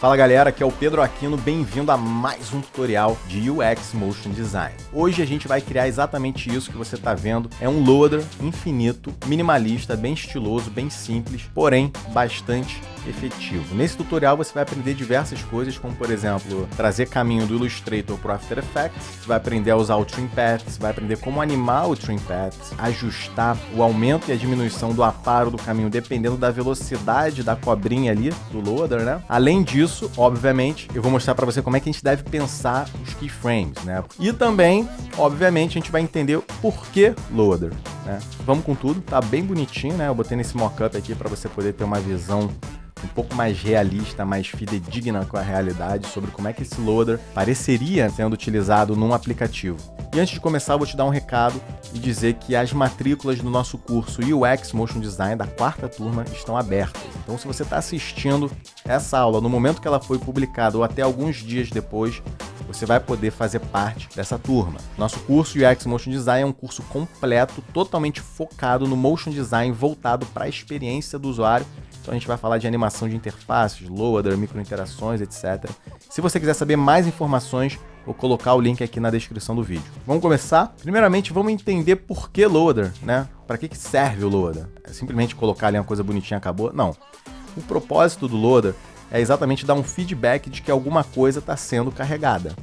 Fala galera, aqui é o Pedro Aquino, bem-vindo a mais um tutorial de UX Motion Design. Hoje a gente vai criar exatamente isso que você está vendo, é um loader infinito, minimalista, bem estiloso, bem simples, porém bastante efetivo. Nesse tutorial você vai aprender diversas coisas, como por exemplo, trazer caminho do Illustrator para o After Effects, você vai aprender a usar o Trim Paths, vai aprender como animar o Trim Paths, ajustar o aumento e a diminuição do aparo do caminho dependendo da velocidade da cobrinha ali, do loader, né? Além disso, obviamente, eu vou mostrar para você como é que a gente deve pensar os keyframes, né? E também, obviamente, a gente vai entender por que loader, né? Vamos com tudo, tá bem bonitinho, né? Eu botei nesse mockup aqui para você poder ter uma visão um pouco mais realista, mais fidedigna com a realidade sobre como é que esse loader pareceria sendo utilizado num aplicativo. E antes de começar, eu vou te dar um recado e dizer que as matrículas do nosso curso UX Motion Design da 4ª turma estão abertas. Então, se você está assistindo essa aula no momento que ela foi publicada ou até alguns dias depois, você vai poder fazer parte dessa turma. Nosso curso UX Motion Design é um curso completo, totalmente focado no motion design, voltado para a experiência do usuário. Então a gente vai falar de animação de interfaces, loader, microinterações, etc. Se você quiser saber mais informações, vou colocar o link aqui na descrição do vídeo. Vamos começar? Primeiramente, vamos entender por que loader, né? Para que serve o loader? É simplesmente colocar ali uma coisa bonitinha e acabou? Não. O propósito do loader é exatamente dar um feedback de que alguma coisa está sendo carregada.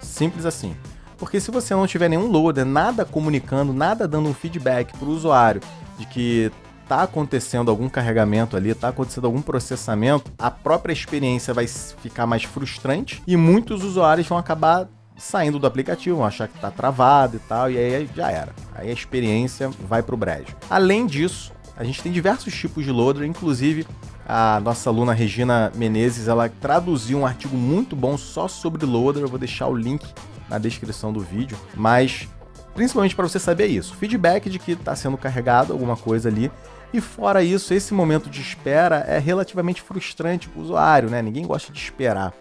Simples assim. Porque se você não tiver nenhum loader, nada comunicando, nada dando um feedback para o usuário de que está acontecendo algum carregamento ali, está acontecendo algum processamento, a própria experiência vai ficar mais frustrante e muitos usuários vão acabar saindo do aplicativo, vão achar que está travado e tal, e aí já era. Aí a experiência vai para o brejo. Além disso, a gente tem diversos tipos de loader, inclusive a nossa aluna Regina Menezes, ela traduziu um artigo muito bom só sobre loader, eu vou deixar o link na descrição do vídeo, mas principalmente para você saber isso, feedback de que está sendo carregado alguma coisa ali. E fora isso, esse momento de espera é relativamente frustrante para o usuário, né? Ninguém gosta de esperar.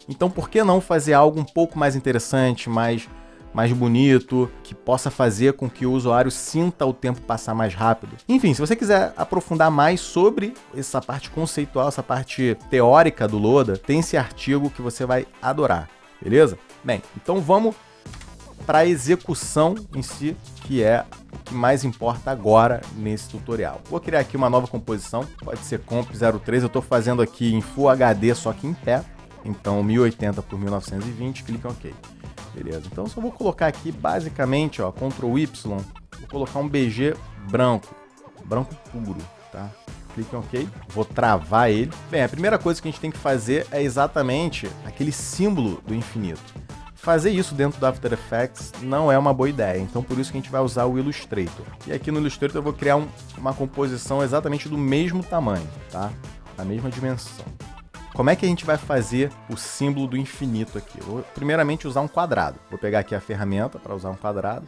Então, por que não fazer algo um pouco mais interessante, mais bonito, que possa fazer com que o usuário sinta o tempo passar mais rápido? Enfim, se você quiser aprofundar mais sobre essa parte conceitual, essa parte teórica do loader, tem esse artigo que você vai adorar, beleza? Bem, então vamos para a execução em si, que é o que mais importa agora nesse tutorial. Vou criar aqui uma nova composição, pode ser Comp 03, eu estou fazendo aqui em Full HD, só que em pé, então 1080 por 1920, clica em OK. Beleza, então só vou colocar aqui basicamente, ó, Ctrl Y, vou colocar um BG branco puro, tá? Clique em OK, vou travar ele. Bem, a primeira coisa que a gente tem que fazer é exatamente aquele símbolo do infinito. Fazer isso dentro do After Effects não é uma boa ideia, então por isso que a gente vai usar o Illustrator. E aqui no Illustrator eu vou criar uma composição exatamente do mesmo tamanho, tá? Da mesma dimensão. Como é que a gente vai fazer o símbolo do infinito aqui? Eu vou primeiramente usar um quadrado. Vou pegar aqui a ferramenta para usar um quadrado.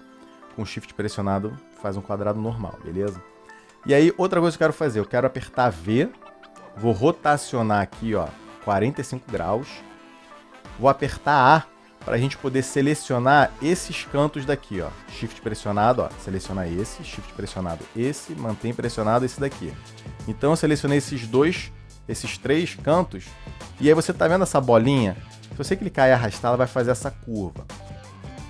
Com o Shift pressionado faz um quadrado normal, beleza? E aí outra coisa que eu quero fazer, eu quero apertar V, vou rotacionar aqui, ó, 45 graus. Vou apertar A para a gente poder selecionar esses cantos daqui, ó. Shift pressionado, ó, selecionar esse, Shift pressionado esse, mantém pressionado esse daqui. Então eu selecionei esses três cantos, e aí você tá vendo essa bolinha? Se você clicar e arrastar, ela vai fazer essa curva,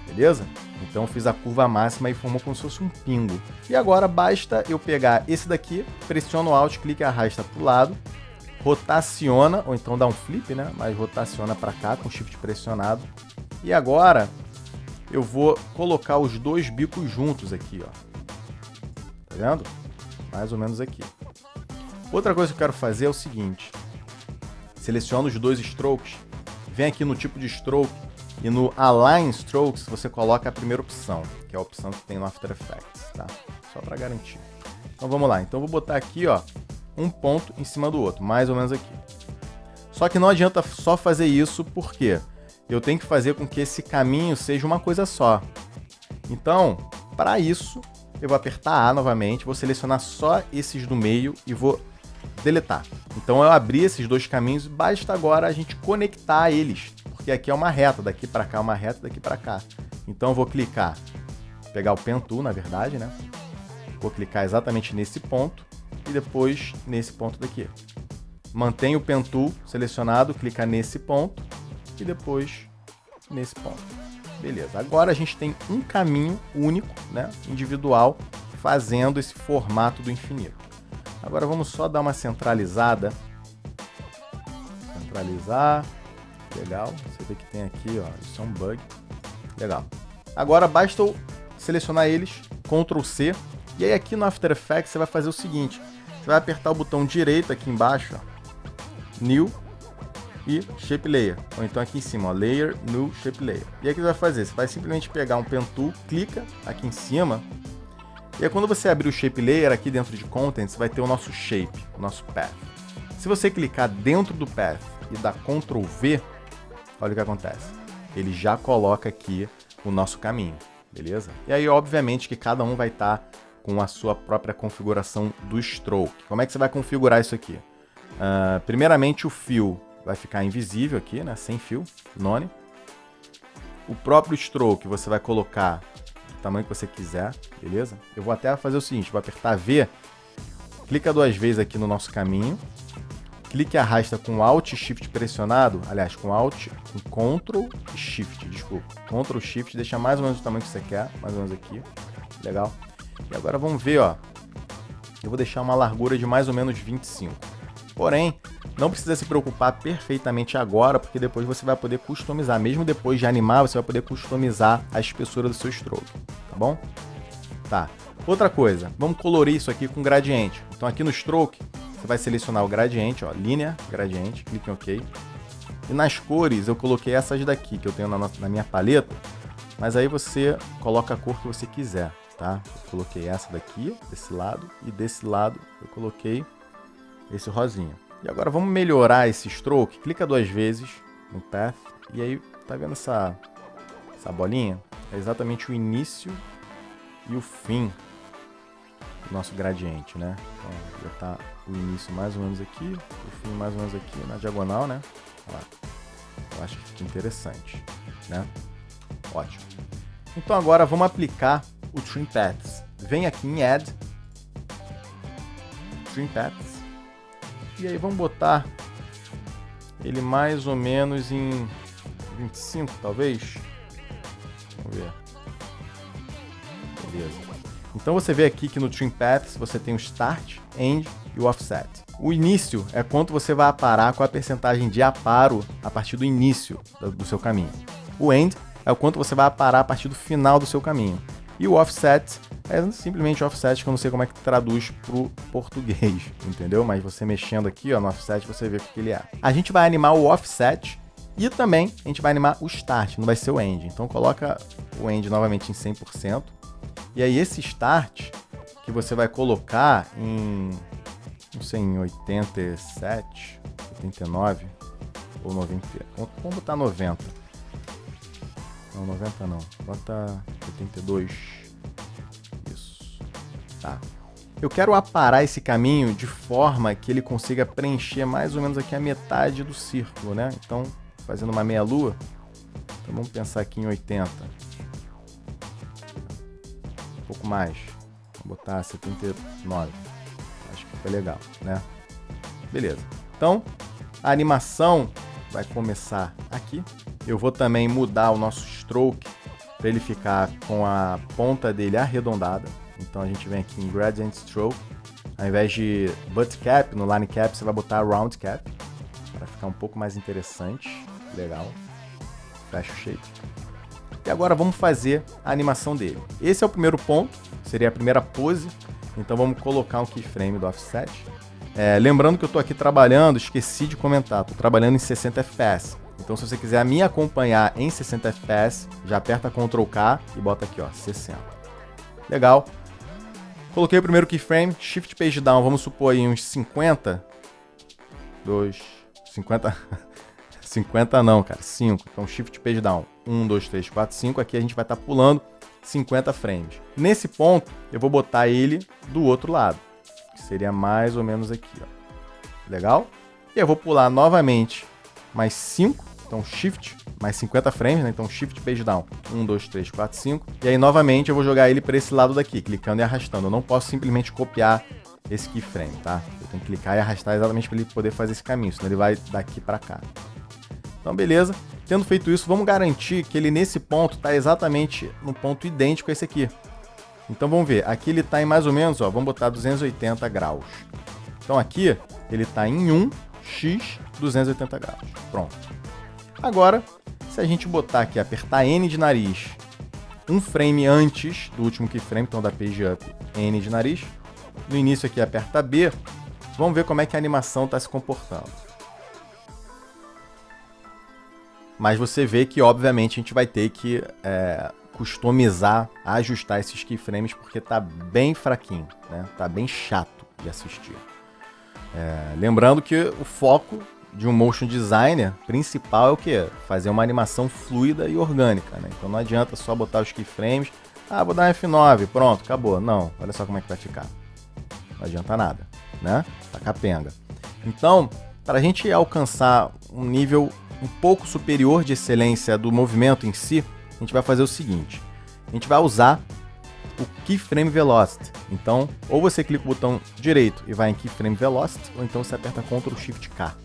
beleza? Então eu fiz a curva máxima e formou como se fosse um pingo. E agora basta eu pegar esse daqui, pressiono o Alt, clica e arrasta para o lado, rotaciona, ou então dá um flip, né? Mas rotaciona para cá com Shift pressionado. E agora eu vou colocar os dois bicos juntos aqui, ó. Tá vendo? Mais ou menos aqui. Outra coisa que eu quero fazer é o seguinte. Seleciono os dois strokes, vem aqui no tipo de stroke e no Align Strokes você coloca a primeira opção, que é a opção que tem no After Effects, tá? Só para garantir. Então vamos lá. Então eu vou botar aqui, ó, um ponto em cima do outro, mais ou menos aqui. Só que não adianta só fazer isso, porque eu tenho que fazer com que esse caminho seja uma coisa só. Então, para isso, eu vou apertar A novamente, vou selecionar só esses do meio e vou deletar. Então eu abri esses dois caminhos, basta agora a gente conectar eles, porque aqui é uma reta, daqui para cá é uma reta, daqui para cá. Então eu vou clicar, pegar o Pen Tool, na verdade, né? Vou clicar exatamente nesse ponto e depois nesse ponto daqui. mantém o Pen Tool selecionado, clica nesse ponto e depois nesse ponto. Beleza, agora a gente tem um caminho único, né, individual, fazendo esse formato do infinito. Agora vamos só dar uma centralizada. Centralizar. Legal. Você vê que tem aqui, ó, isso é um bug. Legal. Agora basta eu selecionar eles, Ctrl C, e aí aqui no After Effects você vai fazer o seguinte, você vai apertar o botão direito aqui embaixo, ó, New e Shape Layer, ou então aqui em cima, ó, Layer, New, Shape Layer. E aí o que você vai fazer? Você vai simplesmente pegar um Pen Tool, clica aqui em cima, e aí quando você abrir o Shape Layer aqui dentro de Contents, vai ter o nosso Shape, o nosso Path. Se você clicar dentro do Path e dar Ctrl V, olha o que acontece. Ele já coloca aqui o nosso caminho, beleza? E aí, obviamente, que cada um vai estar com a sua própria configuração do stroke. Como é que você vai configurar isso aqui? Primeiramente, o fio vai ficar invisível aqui, né? Sem fio, none. O próprio stroke você vai colocar do tamanho que você quiser, beleza? Eu vou até fazer o seguinte, vou apertar V, clica 2 vezes aqui no nosso caminho, clique e arrasta com Alt e Shift pressionado, aliás, com Alt, com Ctrl e Shift, desculpa. Ctrl e Shift, deixa mais ou menos o tamanho que você quer, mais ou menos aqui, legal? E agora vamos ver, ó, eu vou deixar uma largura de mais ou menos 25. Porém, não precisa se preocupar perfeitamente agora, porque depois você vai poder customizar. Mesmo depois de animar, você vai poder customizar a espessura do seu stroke, tá bom? Tá. Outra coisa, vamos colorir isso aqui com gradiente. Então aqui no stroke, você vai selecionar o gradiente, ó, linha, gradiente, clique em OK. E nas cores, eu coloquei essas daqui, que eu tenho na minha paleta, mas aí você coloca a cor que você quiser, tá? Eu coloquei essa daqui, desse lado, e desse lado eu coloquei esse rosinha. E agora vamos melhorar esse stroke. Clica 2 vezes no Path. E aí, tá vendo essa bolinha? É exatamente o início e o fim do nosso gradiente, né? Então, já tá o início mais ou menos aqui, o fim mais ou menos aqui na diagonal, né? Olha lá. Eu acho que fica interessante, né? Ótimo. Então agora vamos aplicar o Trim Paths. Vem aqui em Add, Trim Paths. E aí vamos botar ele mais ou menos em 25, talvez. Vamos ver. Beleza. Então você vê aqui que no Trim Paths você tem o Start, End e o Offset. O início é quanto você vai aparar, qual a percentagem de aparo a partir do início do seu caminho. O End é o quanto você vai aparar a partir do final do seu caminho. E o Offset é simplesmente offset, que eu não sei como é que traduz pro português, entendeu? Mas você mexendo aqui, ó, no offset, você vê o que ele é. A gente vai animar o offset e também a gente vai animar o start, não vai ser o end. Então coloca o end novamente em 100%. E aí esse start que você vai colocar em, não sei, em 87, 89 ou 90. Vamos botar 90. Não, 90 não. Bota 82. Isso. Tá. Eu quero aparar esse caminho de forma que ele consiga preencher mais ou menos aqui a metade do círculo, né? Então, fazendo uma meia-lua. Então, vamos pensar aqui em 80. Um pouco mais. Vou botar 79. Acho que foi legal, né? Beleza. Então, a animação vai começar aqui. Eu vou também mudar o nosso stroke para ele ficar com a ponta dele arredondada. Então a gente vem aqui em Gradient Stroke. Ao invés de Butt Cap, no Line Cap, você vai botar Round Cap. Para ficar um pouco mais interessante. Legal. Fecha o shape. E agora vamos fazer a animação dele. Esse é o primeiro ponto, seria a primeira pose. Então vamos colocar um keyframe do offset. Lembrando que eu estou aqui trabalhando, esqueci de comentar, estou trabalhando em 60 FPS. Então se você quiser me acompanhar em 60 FPS, já aperta Ctrl K e bota aqui, ó, 60. Legal. Coloquei o primeiro keyframe, Shift Page Down, vamos supor aí uns 50. 50 não, cara, 5. Então Shift Page Down, 1, 2, 3, 4, 5. Aqui a gente vai estar pulando 50 frames. Nesse ponto, eu vou botar ele do outro lado, que seria mais ou menos aqui, ó. Legal? E eu vou pular novamente mais 5, então Shift, mais 50 frames, né? Então Shift Page Down, 1, 2, 3, 4, 5. E aí novamente eu vou jogar ele para esse lado daqui, clicando e arrastando. Eu não posso simplesmente copiar esse keyframe, tá? Eu tenho que clicar e arrastar exatamente para ele poder fazer esse caminho, senão ele vai daqui para cá. Então, beleza. Tendo feito isso, vamos garantir que ele nesse ponto está exatamente no ponto idêntico a esse aqui. Então, vamos ver. Aqui ele está em mais ou menos, ó, vamos botar 280 graus. Então, aqui ele está em 1x 280 graus. Pronto. Agora, se a gente botar aqui, apertar N de nariz, um frame antes do último keyframe, então da page up, N de nariz. No início aqui, aperta B. Vamos ver como é que a animação está se comportando. Mas você vê que, obviamente, a gente vai ter que customizar, ajustar esses keyframes, porque tá bem fraquinho, né? Tá bem chato de assistir. Lembrando que o foco de um motion designer principal é o quê? Fazer uma animação fluida e orgânica, né? Então não adianta só botar os keyframes, vou dar um F9, pronto, acabou. Não, olha só como é que vai ficar. Não adianta nada, né? Tá capenga. Então, para a gente alcançar um nível um pouco superior de excelência do movimento em si, a gente vai fazer o seguinte. A gente vai usar o Keyframe Velocity. Então, ou você clica o botão direito e vai em Keyframe Velocity, ou então você aperta Ctrl Shift K.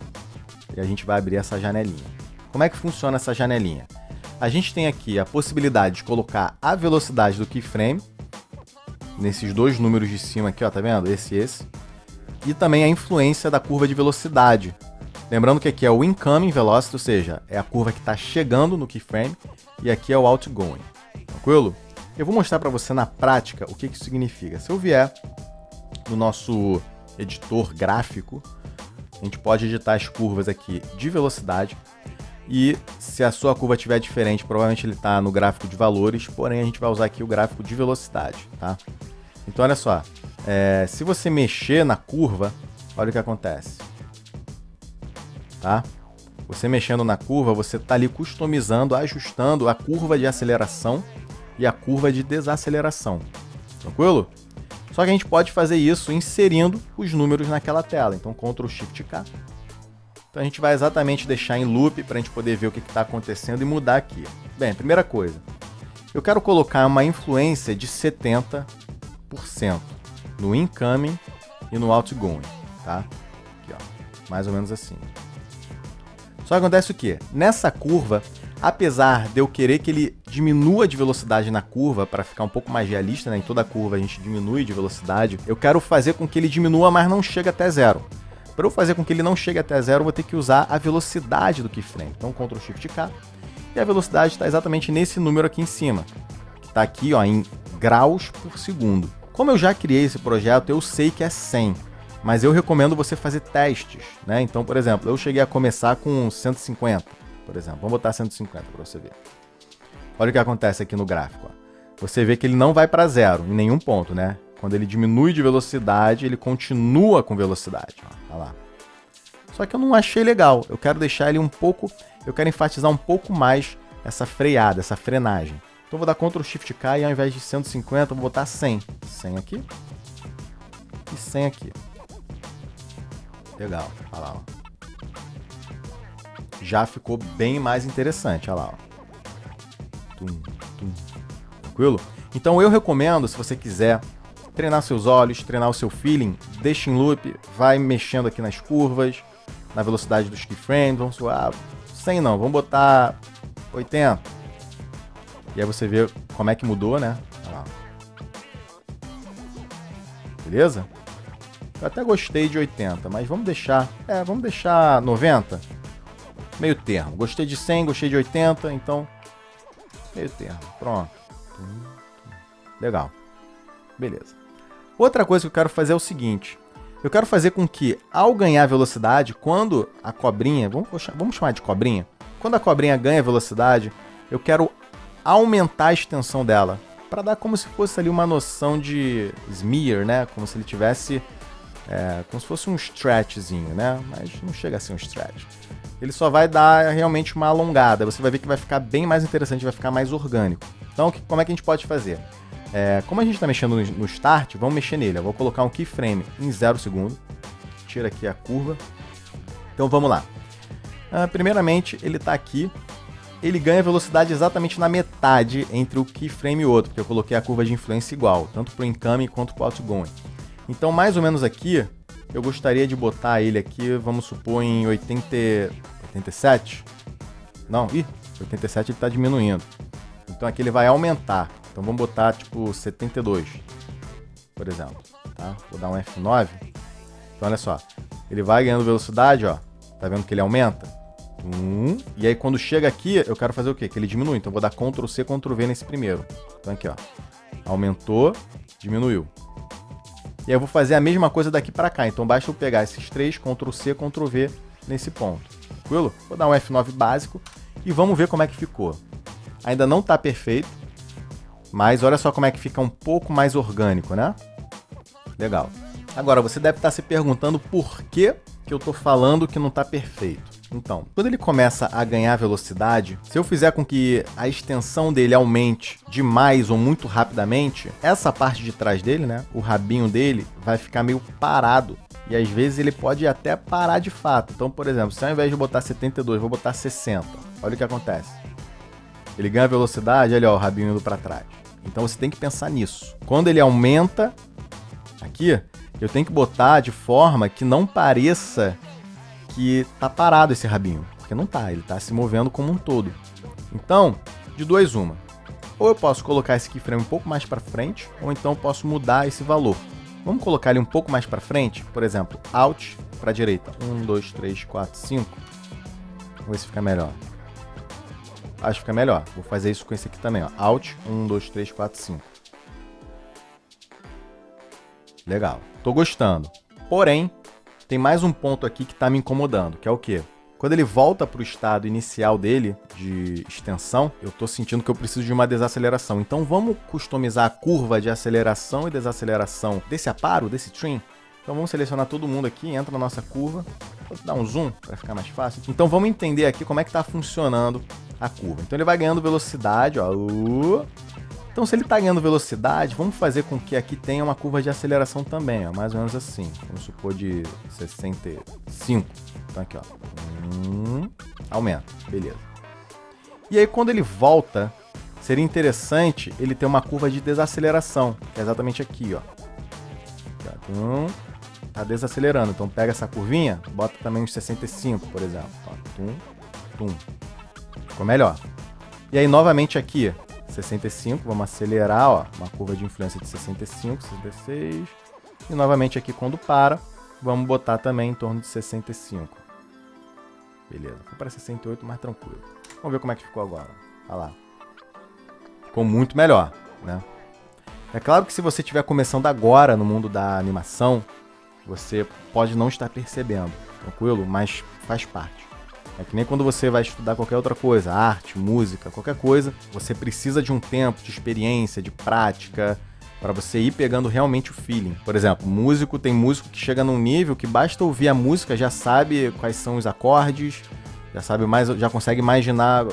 E a gente vai abrir essa janelinha. Como é que funciona essa janelinha? A gente tem aqui a possibilidade de colocar a velocidade do keyframe, nesses dois números de cima aqui, ó, tá vendo? Esse e esse. E também a influência da curva de velocidade. Lembrando que aqui é o Incoming Velocity, ou seja, é a curva que está chegando no keyframe, e aqui é o Outgoing. Tranquilo? Eu vou mostrar para você na prática o que isso significa. Se eu vier no nosso editor gráfico, a gente pode editar as curvas aqui de velocidade, e se a sua curva estiver diferente, provavelmente ele está no gráfico de valores, porém a gente vai usar aqui o gráfico de velocidade, tá? Então olha só, se você mexer na curva, olha o que acontece. Tá? Você mexendo na curva, você está ali customizando, ajustando a curva de aceleração e a curva de desaceleração. Tranquilo? Só que a gente pode fazer isso inserindo os números naquela tela. Então, Ctrl Shift K. Então, a gente vai exatamente deixar em loop para a gente poder ver o que está acontecendo e mudar aqui. Bem, primeira coisa. Eu quero colocar uma influência de 70% no incoming e no outgoing. Tá? Aqui, ó, mais ou menos assim. Só que acontece o quê? Nessa curva, apesar de eu querer que ele diminua de velocidade na curva para ficar um pouco mais realista, né? Em toda curva a gente diminui de velocidade, eu quero fazer com que ele diminua, mas não chegue até zero. Para eu fazer com que ele não chegue até zero, eu vou ter que usar a velocidade do keyframe. Então, Ctrl Shift K. E a velocidade está exatamente nesse número aqui em cima, que está aqui, ó, em graus por segundo. Como eu já criei esse projeto, eu sei que é 100. Mas eu recomendo você fazer testes, né? Então, por exemplo, eu cheguei a começar com 150, por exemplo. Vamos botar 150 para você ver. Olha o que acontece aqui no gráfico. Ó. Você vê que ele não vai para zero em nenhum ponto, né? Quando ele diminui de velocidade, ele continua com velocidade. Ó, olha lá. Só que eu não achei legal. Eu quero deixar ele um pouco... Eu quero enfatizar um pouco mais essa freada, essa frenagem. Então, eu vou dar Ctrl Shift K e ao invés de 150, eu vou botar 100. 100 aqui. E 100 aqui. Legal, olha lá, ó. Já ficou bem mais interessante, olha lá, ó. Tum, tum. Tranquilo? Então eu recomendo, se você quiser treinar seus olhos, treinar o seu feeling, deixa em loop, vai mexendo aqui nas curvas, na velocidade dos keyframes, vamos suar, 100 não, vamos botar 80. E aí você vê como é que mudou, né? Olha lá. Beleza? Eu até gostei de 80, mas vamos deixar 90. Meio termo. Gostei de 100, gostei de 80, então meio termo. Pronto. Legal. Beleza. Outra coisa que eu quero fazer é o seguinte. Eu quero fazer com que, ao ganhar velocidade, quando a cobrinha... Vamos chamar de cobrinha? Quando a cobrinha ganha velocidade, eu quero aumentar a extensão dela. Para dar como se fosse ali uma noção de smear, né? Como se ele tivesse... como se fosse um stretchzinho, né? Mas não chega a ser um stretch. Ele só vai dar realmente uma alongada. Você vai ver que vai ficar bem mais interessante, vai ficar mais orgânico. Então, como é que a gente pode fazer? Como a gente está mexendo no start, vamos mexer nele. Eu vou colocar um keyframe em 0 segundo. Tira aqui a curva. Então, vamos lá. Primeiramente, ele está aqui. Ele ganha velocidade exatamente na metade entre o keyframe e o outro, porque eu coloquei a curva de influência igual, tanto para o incoming quanto para o outgoing. Então, mais ou menos aqui, eu gostaria de botar ele aqui, vamos supor, em 87. Não, 87 ele tá diminuindo. Então aqui ele vai aumentar. Então vamos botar tipo 72, por exemplo. Tá? Vou dar um F9. Então olha só, ele vai ganhando velocidade, ó. Tá vendo que ele aumenta? E aí quando chega aqui, eu quero fazer o quê? Que ele diminui. Então eu vou dar Ctrl C, Ctrl V nesse primeiro. Então aqui, ó. Aumentou, diminuiu. E aí eu vou fazer a mesma coisa daqui para cá. Então basta eu pegar esses três, Ctrl C, Ctrl V nesse ponto. Tranquilo? Vou dar um F9 básico e vamos ver como é que ficou. Ainda não está perfeito, mas olha só como é que fica um pouco mais orgânico, né? Legal. Agora, você deve estar se perguntando por que eu estou falando que não está perfeito. Então, quando ele começa a ganhar velocidade, se eu fizer com que a extensão dele aumente demais ou muito rapidamente, essa parte de trás dele, né, o rabinho dele, vai ficar meio parado. E às vezes ele pode até parar de fato. Então, por exemplo, se ao invés de botar 72, vou botar 60. Olha o que acontece. Ele ganha velocidade, olha ó, o rabinho indo para trás. Então você tem que pensar nisso. Quando ele aumenta, aqui, eu tenho que botar de forma que não pareça que tá parado esse rabinho. Porque não tá, ele tá se movendo como um todo. Então, de duas uma. Ou eu posso colocar esse keyframe um pouco mais para frente, ou então eu posso mudar esse valor. Vamos colocar ele um pouco mais para frente, por exemplo, Alt para a direita. 1, 2, 3, 4, 5. Vamos ver se fica melhor. Acho que fica melhor. Vou fazer isso com esse aqui também, ó. Alt, 1, 2, 3, 4, 5. Legal. Tô gostando. Porém, tem mais um ponto aqui que tá me incomodando, que é o quê? Quando ele volta para o estado inicial dele, de extensão, eu tô sentindo que eu preciso de uma desaceleração. Então vamos customizar a curva de aceleração e desaceleração desse aparo, desse trim. Então vamos selecionar todo mundo aqui, entra na nossa curva. Vou dar um zoom para ficar mais fácil. Então vamos entender aqui como é que está funcionando a curva. Então ele vai ganhando velocidade, ó. Então se ele está ganhando velocidade, vamos fazer com que aqui tenha uma curva de aceleração também, ó, mais ou menos assim. Vamos supor de 65. Então aqui, ó. Aumenta, beleza. E aí quando ele volta, seria interessante ele ter uma curva de desaceleração, que é exatamente aqui, ó. Então, tá desacelerando, então pega essa curvinha, bota também uns 65, por exemplo. Ó, ficou melhor. E aí novamente aqui, 65, vamos acelerar, ó, uma curva de influência de 65, 66. E novamente aqui quando para, vamos botar também em torno de 65. Beleza, foi para 68, mais tranquilo. Vamos ver como é que ficou agora. Olha lá. Ficou muito melhor, né? É claro que se você estiver começando agora no mundo da animação, você pode não estar percebendo, tranquilo? Mas faz parte. É que nem quando você vai estudar qualquer outra coisa, arte, música, qualquer coisa, você precisa de um tempo, de experiência, de prática, para você ir pegando realmente o feeling. Por exemplo, tem músico que chega num nível que basta ouvir a música, já sabe quais são os acordes, já consegue imaginar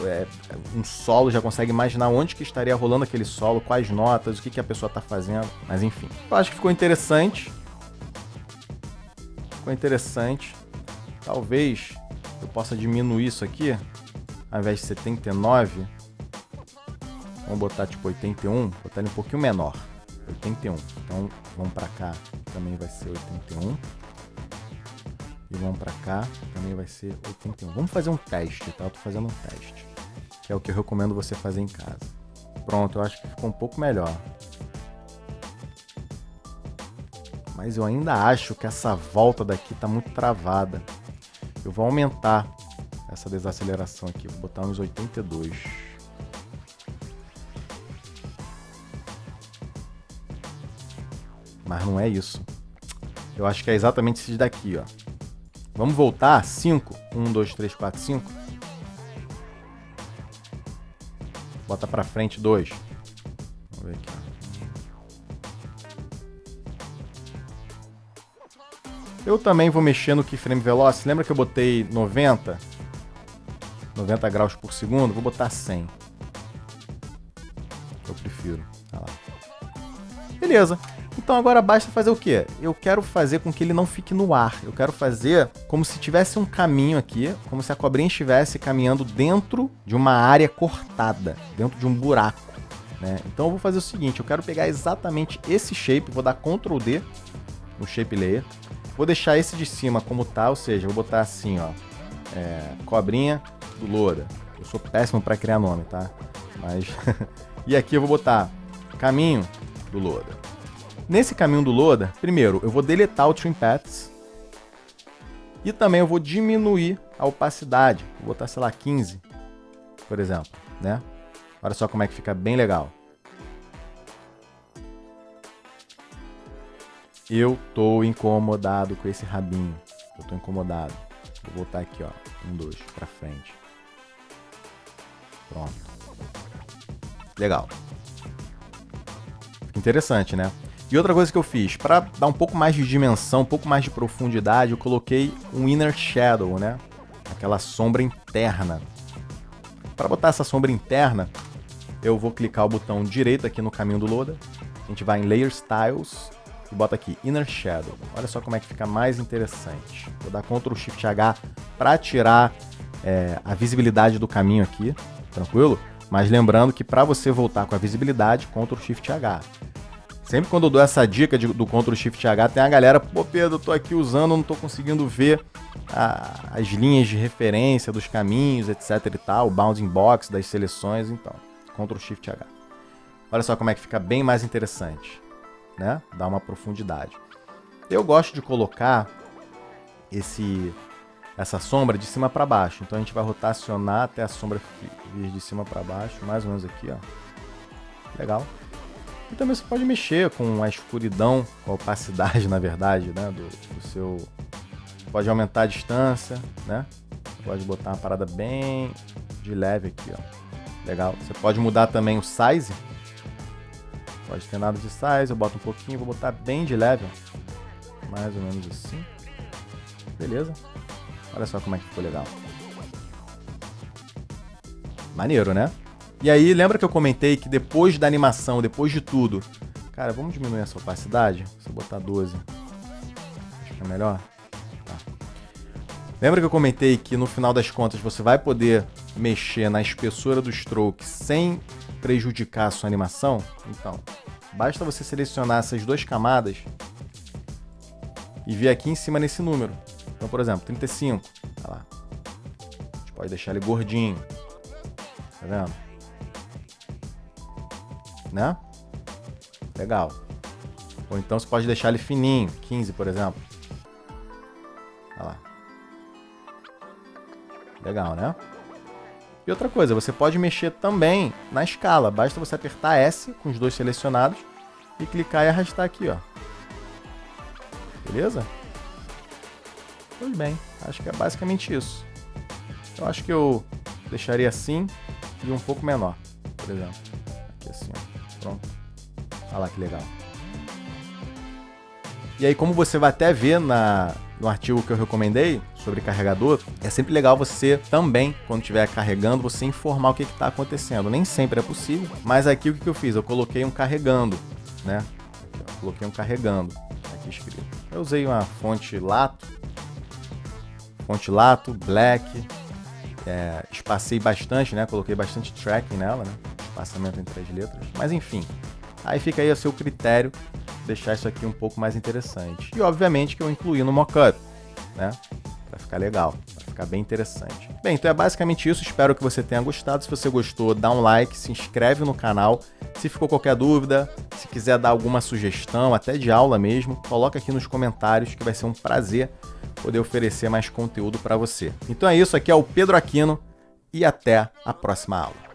um solo, já consegue imaginar onde que estaria rolando aquele solo, quais notas, o que a pessoa está fazendo, mas enfim. Eu acho que ficou interessante. Talvez eu possa diminuir isso aqui, ao invés de 79, vamos botar tipo 81, botar ele um pouquinho menor. 81. Então, vamos pra cá, também vai ser 81. E vamos pra cá, também vai ser 81. Vamos fazer um teste, tá? Eu tô fazendo um teste. Que é o que eu recomendo você fazer em casa. Pronto, eu acho que ficou um pouco melhor. Mas eu ainda acho que essa volta daqui tá muito travada. Eu vou aumentar essa desaceleração aqui. Vou botar uns 82. Mas não é isso. Eu acho que é exatamente esse daqui, ó. Vamos voltar 5. 1, 2, 3, 4, 5. Bota pra frente 2. Vamos ver aqui, ó. Eu também vou mexer no keyframe velocity. Lembra que eu botei 90 graus por segundo? Vou botar 100. Eu prefiro. Tá lá. Beleza. Então agora basta fazer o quê? Eu quero fazer com que ele não fique no ar. Eu quero fazer como se tivesse um caminho aqui, como se a cobrinha estivesse caminhando dentro de uma área cortada, dentro de um buraco, né? Então eu vou fazer o seguinte, eu quero pegar exatamente esse shape, vou dar Ctrl D, no Shape Layer. Vou deixar esse de cima como tá, ou seja, vou botar assim, ó, cobrinha do Loader. Eu sou péssimo para criar nome, tá? Mas e aqui eu vou botar caminho do Loader. Nesse caminho do Loader, primeiro eu vou deletar o Trim Paths e também eu vou diminuir a opacidade. Vou botar, sei lá, 15, por exemplo, né? Olha só como é que fica bem legal. Eu tô incomodado com esse rabinho. Eu tô incomodado. Vou botar aqui, ó. 1, 2, pra frente. Pronto. Legal. Fica interessante, né? E outra coisa que eu fiz, para dar um pouco mais de dimensão, um pouco mais de profundidade, eu coloquei um Inner Shadow, né? Aquela sombra interna. Para botar essa sombra interna, eu vou clicar o botão direito aqui no caminho do Loader. A gente vai em Layer Styles e bota aqui Inner Shadow. Olha só como é que fica mais interessante. Vou dar Ctrl Shift H para tirar a visibilidade do caminho aqui, tranquilo? Mas lembrando que para você voltar com a visibilidade, Ctrl Shift H. Sempre quando eu dou essa dica do Ctrl Shift H, tem a galera, pô Pedro, eu tô aqui usando, não tô conseguindo ver as linhas de referência dos caminhos, etc e tal, o bounding box das seleções, então, Ctrl Shift H. Olha só como é que fica bem mais interessante, né? Dá uma profundidade. Eu gosto de colocar essa sombra de cima para baixo, então a gente vai rotacionar até a sombra vir de cima para baixo, mais ou menos aqui, ó. Legal. E também você pode mexer com a escuridão, com a opacidade, na verdade, né, do seu... Pode aumentar a distância, né? Pode botar uma parada bem de leve aqui, ó. Legal. Você pode mudar também o size. Pode ter nada de size, eu boto um pouquinho, vou botar bem de leve, ó. Mais ou menos assim. Beleza? Olha só como é que ficou legal. Maneiro, né? E aí, lembra que eu comentei que depois da animação, depois de tudo... Cara, vamos diminuir essa opacidade? Se eu botar 12, acho que é melhor. Tá. Lembra que eu comentei que no final das contas você vai poder mexer na espessura do stroke sem prejudicar a sua animação? Então, basta você selecionar essas duas camadas e vir aqui em cima nesse número. Então, por exemplo, 35. Tá lá. A gente pode deixar ele gordinho. Tá vendo? Né? Legal. Ou então você pode deixar ele fininho, 15, por exemplo. Olha lá. Legal, né? E outra coisa, você pode mexer também na escala. Basta você apertar S com os dois selecionados e clicar e arrastar aqui, ó. Beleza? Pois bem, acho que é basicamente isso. Eu acho que eu deixaria assim e um pouco menor, por exemplo. Aqui assim, ó. Pronto. Olha lá que legal. E aí, como você vai até ver no artigo que eu recomendei sobre carregador, é sempre legal você também, quando estiver carregando, você informar o que está acontecendo. Nem sempre é possível, mas aqui o que eu fiz? Eu coloquei um carregando, né? Aqui, ó, coloquei um carregando, aqui escrito. Eu usei uma fonte Lato, Black, espacei bastante, né? Coloquei bastante tracking nela, né? Espaçamento entre as letras, mas enfim, aí fica aí a seu critério deixar isso aqui um pouco mais interessante. E obviamente que eu incluí no mockup, né? Pra ficar legal, pra ficar bem interessante. Bem, então é basicamente isso, espero que você tenha gostado. Se você gostou, dá um like, se inscreve no canal. Se ficou qualquer dúvida, se quiser dar alguma sugestão, até de aula mesmo, coloca aqui nos comentários que vai ser um prazer poder oferecer mais conteúdo para você. Então é isso, aqui é o Pedro Aquino e até a próxima aula.